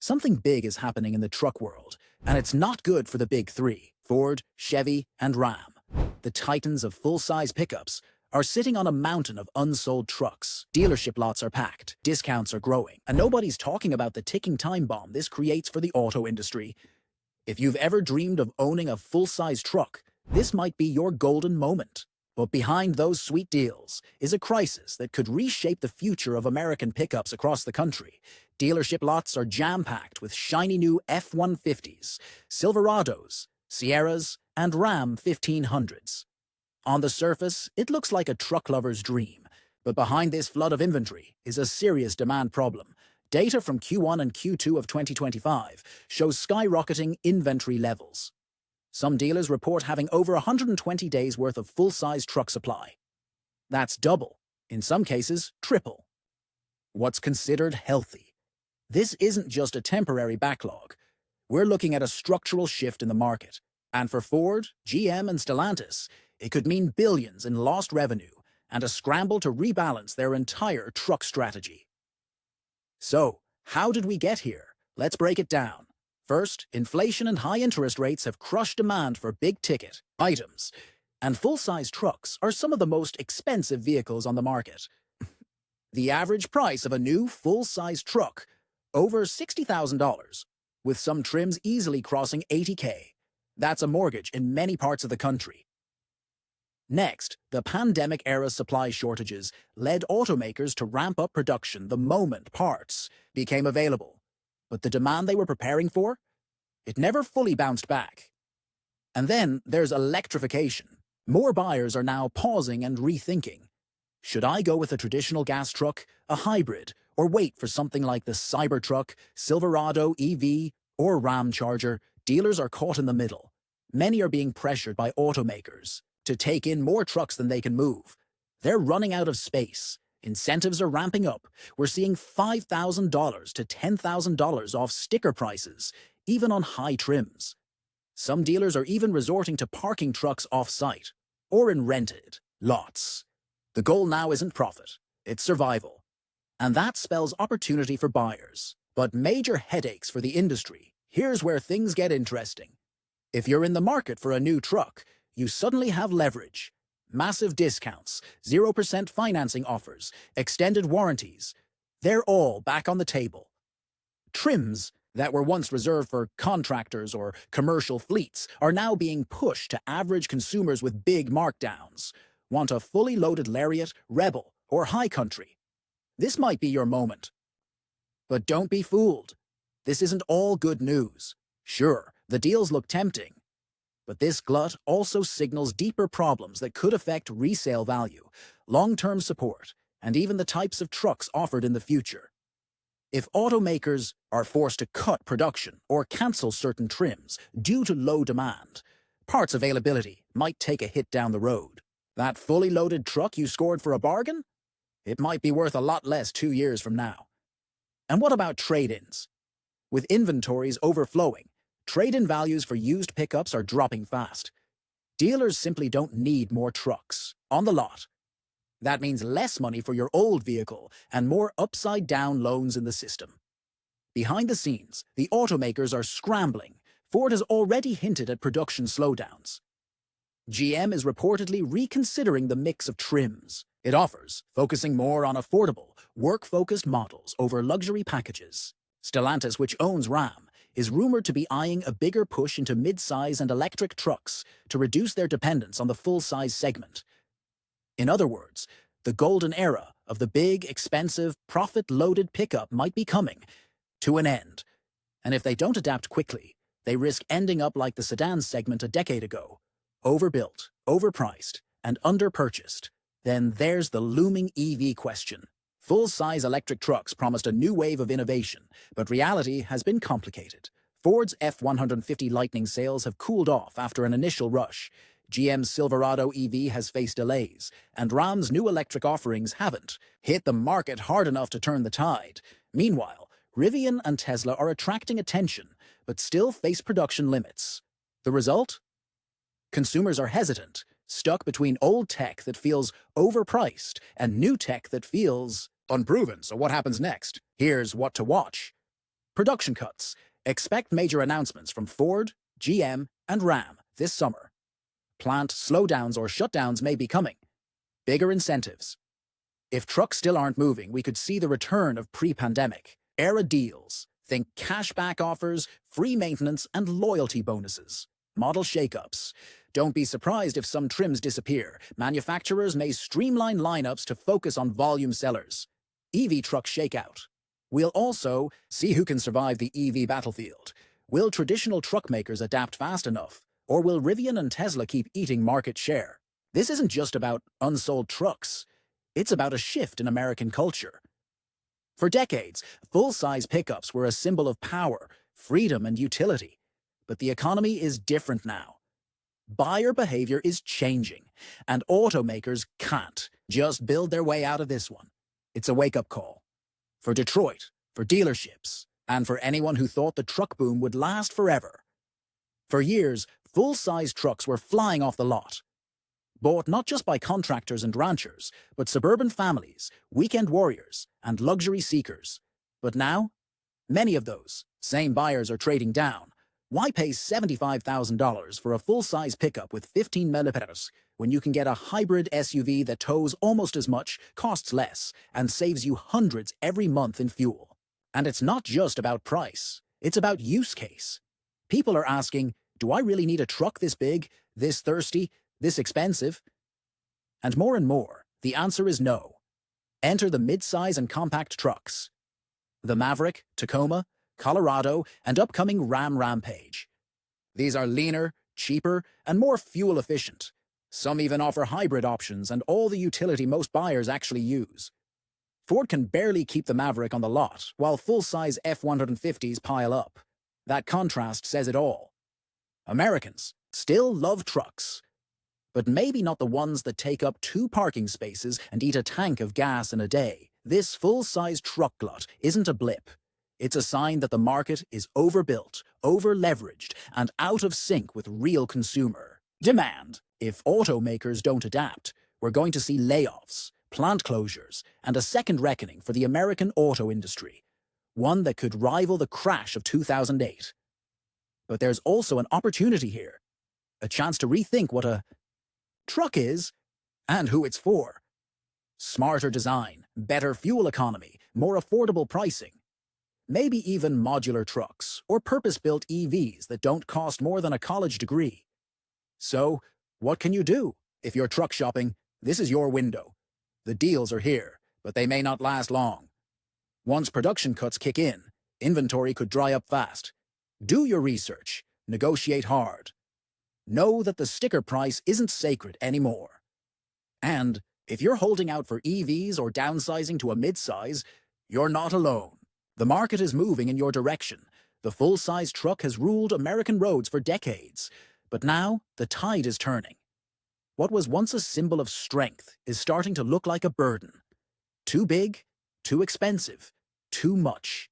Something big is happening in the truck world, and it's not good for the big three, Ford, Chevy, and Ram. The titans of full-size pickups are sitting on a mountain of unsold trucks. Dealership lots are packed, discounts are growing, and nobody's talking about the ticking time bomb this creates for the auto industry. If you've ever dreamed of owning a full-size truck, this might be your golden moment. But behind those sweet deals is a crisis that could reshape the future of American pickups across the country. Dealership lots are jam-packed with shiny new F-150s, Silverados, Sierras, and Ram 1500s. On the surface, it looks like a truck lover's dream, but behind this flood of inventory is a serious demand problem. Data from Q1 and Q2 of 2025 shows skyrocketing inventory levels. Some dealers report having over 120 days worth of full-size truck supply. That's double, in some cases triple. What's considered healthy? This isn't just a temporary backlog. We're looking at a structural shift in the market. And for Ford, GM, and Stellantis, it could mean billions in lost revenue and a scramble to rebalance their entire truck strategy. So, how did we get here? Let's break it down. First, inflation and high interest rates have crushed demand for big-ticket items, and full-size trucks are some of the most expensive vehicles on the market. The average price of a new full-size truck, over $60,000, with some trims easily crossing $80K. That's a mortgage in many parts of the country. Next, the pandemic-era supply shortages led automakers to ramp up production the moment parts became available. But the demand they were preparing for? It never fully bounced back. And then there's electrification. More buyers are now pausing and rethinking. Should I go with a traditional gas truck, a hybrid, or wait for something like the Cybertruck, Silverado EV, or Ram Charger? Dealers are caught in the middle. Many are being pressured by automakers to take in more trucks than they can move. They're running out of space. Incentives are ramping up. We're seeing $5,000 to $10,000 off sticker prices, even on high trims. Some dealers are even resorting to parking trucks off-site or in rented lots. The goal now isn't profit, it's survival. And that spells opportunity for buyers, but major headaches for the industry. Here's where things get interesting. If you're in the market for a new truck, you suddenly have leverage. Massive discounts, 0% financing offers, extended warranties. They're all back on the table. Trims that were once reserved for contractors or commercial fleets are now being pushed to average consumers with big markdowns. Want a fully loaded Lariat, Rebel, or High Country? This might be your moment. But don't be fooled. This isn't all good news. Sure, the deals look tempting. But this glut also signals deeper problems that could affect resale value, long-term support, and even the types of trucks offered in the future. If automakers are forced to cut production or cancel certain trims due to low demand, parts availability might take a hit down the road. That fully loaded truck you scored for a bargain? It might be worth a lot less 2 years from now. And what about trade-ins? With inventories overflowing, trade-in values for used pickups are dropping fast. Dealers simply don't need more trucks on the lot. That means less money for your old vehicle and more upside-down loans in the system. Behind the scenes, the automakers are scrambling. Ford has already hinted at production slowdowns. GM is reportedly reconsidering the mix of trims it offers, focusing more on affordable, work-focused models over luxury packages. Stellantis, which owns Ram, is rumored to be eyeing a bigger push into mid-size and electric trucks to reduce their dependence on the full-size segment. In other words, the golden era of the big, expensive, profit-loaded pickup might be coming to an end. And if they don't adapt quickly, they risk ending up like the sedan segment a decade ago, overbuilt, overpriced, and underpurchased. Then there's the looming EV question. Full-size electric trucks promised a new wave of innovation, but reality has been complicated. Ford's F-150 Lightning sales have cooled off after an initial rush. GM's Silverado EV has faced delays, and Ram's new electric offerings haven't hit the market hard enough to turn the tide. Meanwhile, Rivian and Tesla are attracting attention, but still face production limits. The result? Consumers are hesitant, stuck between old tech that feels overpriced and new tech that feels unproven. So what happens next? Here's what to watch. Production cuts. Expect major announcements from Ford, GM, and Ram this summer. Plant slowdowns or shutdowns may be coming. Bigger incentives. If trucks still aren't moving, we could see the return of pre-pandemic era deals. Think cashback offers, free maintenance, and loyalty bonuses. Model shakeups. Don't be surprised if some trims disappear. Manufacturers may streamline lineups to focus on volume sellers. EV truck shakeout. We'll also see who can survive the EV battlefield. Will traditional truck makers adapt fast enough? Or will Rivian and Tesla keep eating market share? This isn't just about unsold trucks. It's about a shift in American culture. For decades, full-size pickups were a symbol of power, freedom, and utility. But the economy is different now. Buyer behavior is changing, and automakers can't just build their way out of this one. It's a wake-up call. For Detroit, for dealerships, and for anyone who thought the truck boom would last forever. For years, full-size trucks were flying off the lot. Bought not just by contractors and ranchers, but suburban families, weekend warriors, and luxury seekers. But now, many of those same buyers are trading down. Why pay $75,000 for a full-size pickup with 15 millimeters when you can get a hybrid SUV that tows almost as much, costs less, and saves you hundreds every month in fuel? And it's not just about price, it's about use case. People are asking, do I really need a truck this big, this thirsty, this expensive? And more, the answer is no. Enter the mid-size and compact trucks. The Maverick, Tacoma, Colorado, and upcoming Ram Rampage. These are leaner, cheaper, and more fuel efficient. Some even offer hybrid options and all the utility most buyers actually use. Ford can barely keep the Maverick on the lot, while full-size F-150s pile up. That contrast says it all. Americans still love trucks, but maybe not the ones that take up 2 parking spaces and eat a tank of gas in a day. This full-size truck glut isn't a blip. It's a sign that the market is overbuilt, over-leveraged, and out of sync with real consumer demand. If automakers don't adapt, we're going to see layoffs, plant closures, and a second reckoning for the American auto industry, one that could rival the crash of 2008. But there's also an opportunity here, a chance to rethink what a truck is and who it's for. Smarter design, better fuel economy, more affordable pricing. Maybe even modular trucks or purpose-built EVs that don't cost more than a college degree. So, what can you do? If you're truck shopping, this is your window. The deals are here, but they may not last long. Once production cuts kick in, inventory could dry up fast. Do your research, negotiate hard. Know that the sticker price isn't sacred anymore. And if you're holding out for EVs or downsizing to a mid-size, you're not alone. The market is moving in your direction. The full-size truck has ruled American roads for decades, but now the tide is turning. What was once a symbol of strength is starting to look like a burden. Too big, too expensive, too much.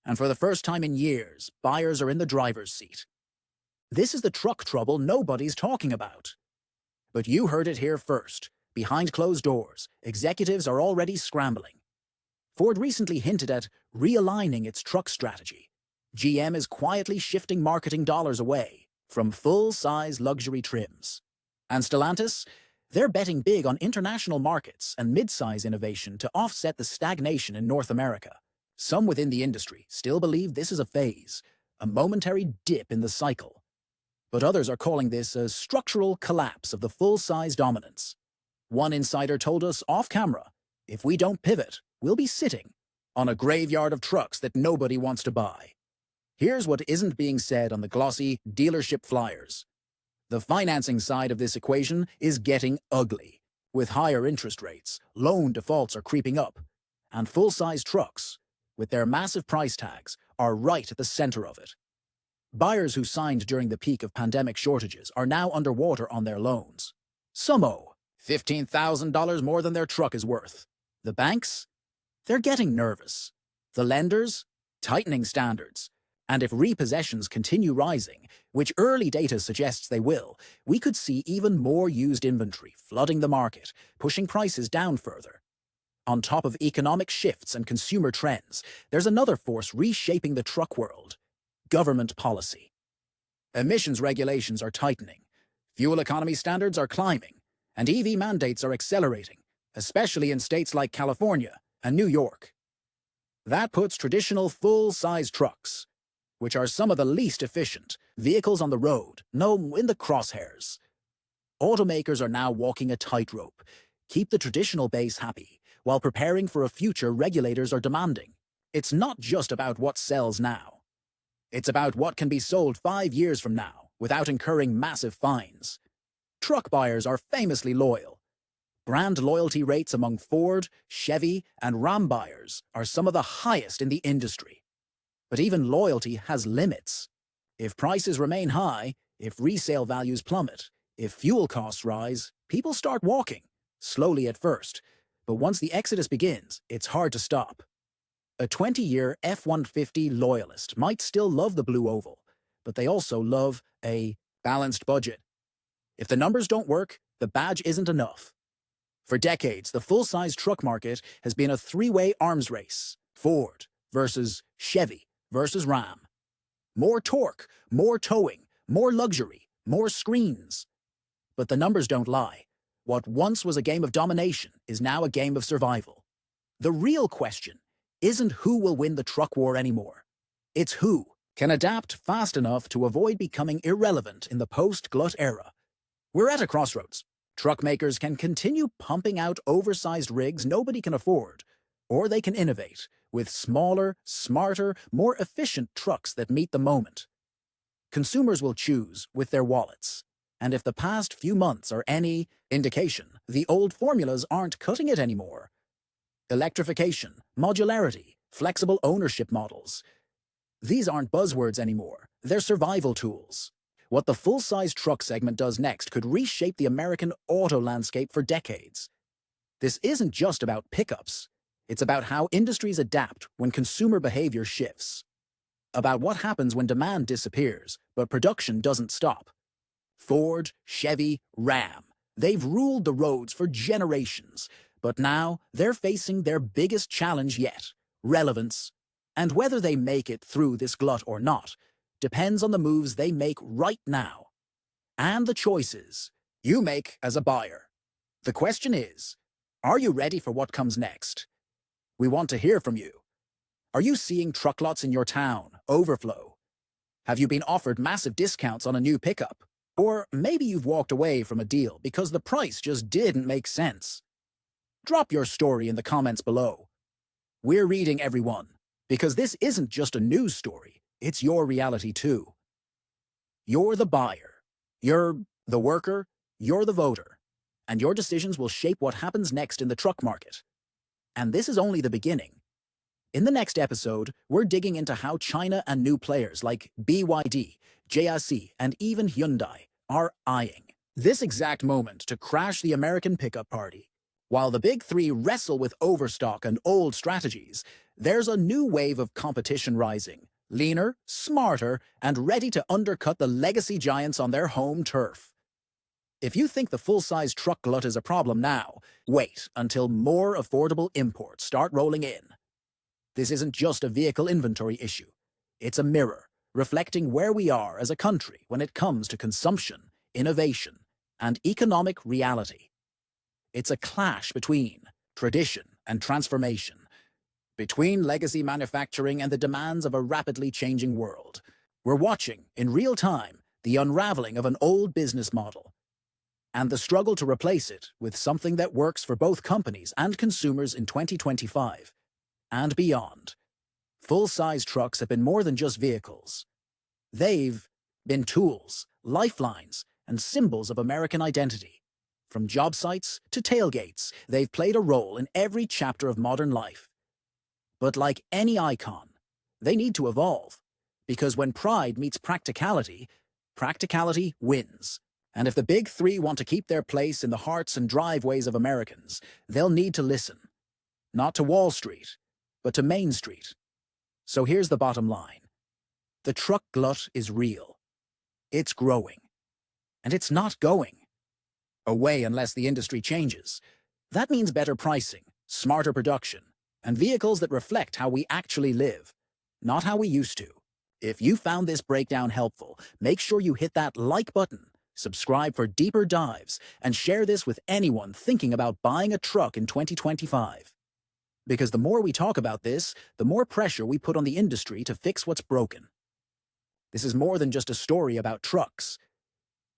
And for the first time in years, buyers are in the driver's seat. This is the truck trouble nobody's talking about. But you heard it here first. Behind closed doors, executives are already scrambling. Ford recently hinted at realigning its truck strategy. GM is quietly shifting marketing dollars away from full-size luxury trims. And Stellantis, they're betting big on international markets and mid-size innovation to offset the stagnation in North America. Some within the industry still believe this is a phase, a momentary dip in the cycle. But others are calling this a structural collapse of the full-size dominance. One insider told us off-camera, if we don't pivot, we'll be sitting on a graveyard of trucks that nobody wants to buy. Here's what isn't being said on the glossy dealership flyers. The financing side of this equation is getting ugly. With higher interest rates, loan defaults are creeping up, and full-size trucks, with their massive price tags, are right at the center of it. Buyers who signed during the peak of pandemic shortages are now underwater on their loans. Some owe $15,000 more than their truck is worth. The banks? They're getting nervous. The lenders? Tightening standards. And if repossessions continue rising, which early data suggests they will, we could see even more used inventory flooding the market, pushing prices down further. On top of economic shifts and consumer trends, there's another force reshaping the truck world: government policy. Emissions regulations are tightening, fuel economy standards are climbing, and EV mandates are accelerating, especially in states like California and New York. That puts traditional full-size trucks, which are some of the least efficient vehicles on the road, in the crosshairs. Automakers are now walking a tightrope: keep the traditional base happy, while preparing for a future regulators are demanding. It's not just about what sells now. It's about what can be sold 5 years from now without incurring massive fines. Truck buyers are famously loyal. Brand loyalty rates among Ford, Chevy, and Ram buyers are some of the highest in the industry. But even loyalty has limits. If prices remain high, if resale values plummet, if fuel costs rise, people start walking, slowly at first. But once the exodus begins, it's hard to stop. A 20-year F-150 loyalist might still love the blue oval, but they also love a balanced budget. If the numbers don't work, the badge isn't enough. For decades, the full-size truck market has been a three-way arms race: Ford versus Chevy versus Ram. More torque, more towing, more luxury, more screens. But the numbers don't lie. What once was a game of domination is now a game of survival. The real question isn't who will win the truck war anymore. It's who can adapt fast enough to avoid becoming irrelevant in the post-glut era. We're at a crossroads. Truck makers can continue pumping out oversized rigs nobody can afford, or they can innovate with smaller, smarter, more efficient trucks that meet the moment. Consumers will choose with their wallets. And if the past few months are any indication, the old formulas aren't cutting it anymore. Electrification, modularity, flexible ownership models. These aren't buzzwords anymore. They're survival tools. What the full-size truck segment does next could reshape the American auto landscape for decades. This isn't just about pickups. It's about how industries adapt when consumer behavior shifts. About what happens when demand disappears, but production doesn't stop. Ford, Chevy, Ram. They've ruled the roads for generations, but now they're facing their biggest challenge yet: relevance. And whether they make it through this glut or not depends on the moves they make right now, and the choices you make as a buyer. The question is, are you ready for what comes next? We want to hear from you. Are you seeing truck lots in your town overflow? Have you been offered massive discounts on a new pickup? Or maybe you've walked away from a deal because the price just didn't make sense. Drop your story in the comments below. We're reading everyone, because this isn't just a news story, it's your reality too. You're the buyer, you're the worker, you're the voter, and your decisions will shape what happens next in the truck market. And this is only the beginning. In the next episode, we're digging into how China and new players like BYD, JAC, and even Hyundai are eyeing this exact moment to crash the American pickup party. While the big three wrestle with overstock and old strategies, there's a new wave of competition rising: leaner, smarter, and ready to undercut the legacy giants on their home turf. If you think the full-size truck glut is a problem now, wait until more affordable imports start rolling in. This isn't just a vehicle inventory issue. It's a mirror, reflecting where we are as a country when it comes to consumption, innovation, and economic reality. It's a clash between tradition and transformation, between legacy manufacturing and the demands of a rapidly changing world. We're watching, in real time, the unraveling of an old business model, and the struggle to replace it with something that works for both companies and consumers in 2025 and beyond. Full-size trucks have been more than just vehicles. They've been tools, lifelines, and symbols of American identity. From job sites to tailgates, they've played a role in every chapter of modern life. But like any icon, they need to evolve, because when pride meets practicality, practicality wins. And if the big three want to keep their place in the hearts and driveways of Americans, they'll need to listen. Not to Wall Street, but to Main Street. So here's the bottom line. The truck glut is real. It's growing. And it's not going away unless the industry changes. That means better pricing, smarter production, and vehicles that reflect how we actually live, not how we used to. If you found this breakdown helpful, make sure you hit that like button, subscribe for deeper dives, and share this with anyone thinking about buying a truck in 2025. Because the more we talk about this, the more pressure we put on the industry to fix what's broken. This is more than just a story about trucks.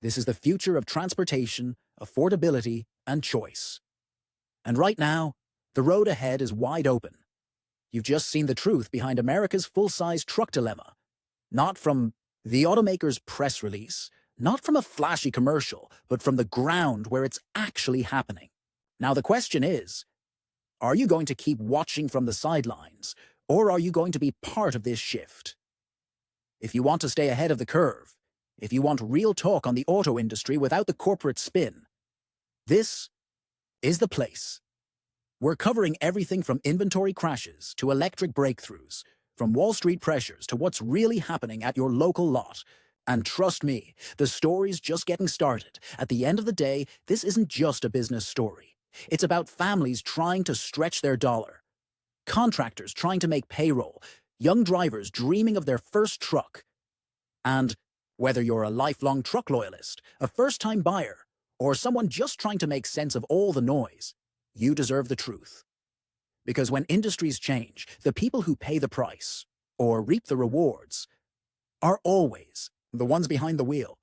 This is the future of transportation, affordability, and choice. And right now, the road ahead is wide open. You've just seen the truth behind America's full-size truck dilemma. Not from the Automaker's press release, not from a flashy commercial, but from the ground where it's actually happening. Now the question is, are you going to keep watching from the sidelines, or are you going to be part of this shift? If you want to stay ahead of the curve, if you want real talk on the auto industry without the corporate spin, this is the place. We're covering everything from inventory crashes to electric breakthroughs, from Wall Street pressures to what's really happening at your local lot. And trust me, the story's just getting started. At the end of the day, this isn't just a business story. It's about families trying to stretch their dollar, contractors trying to make payroll, young drivers dreaming of their first truck. And whether you're a lifelong truck loyalist, a first-time buyer, or someone just trying to make sense of all the noise, you deserve the truth. Because when industries change, the people who pay the price, or reap the rewards, are always the ones behind the wheel.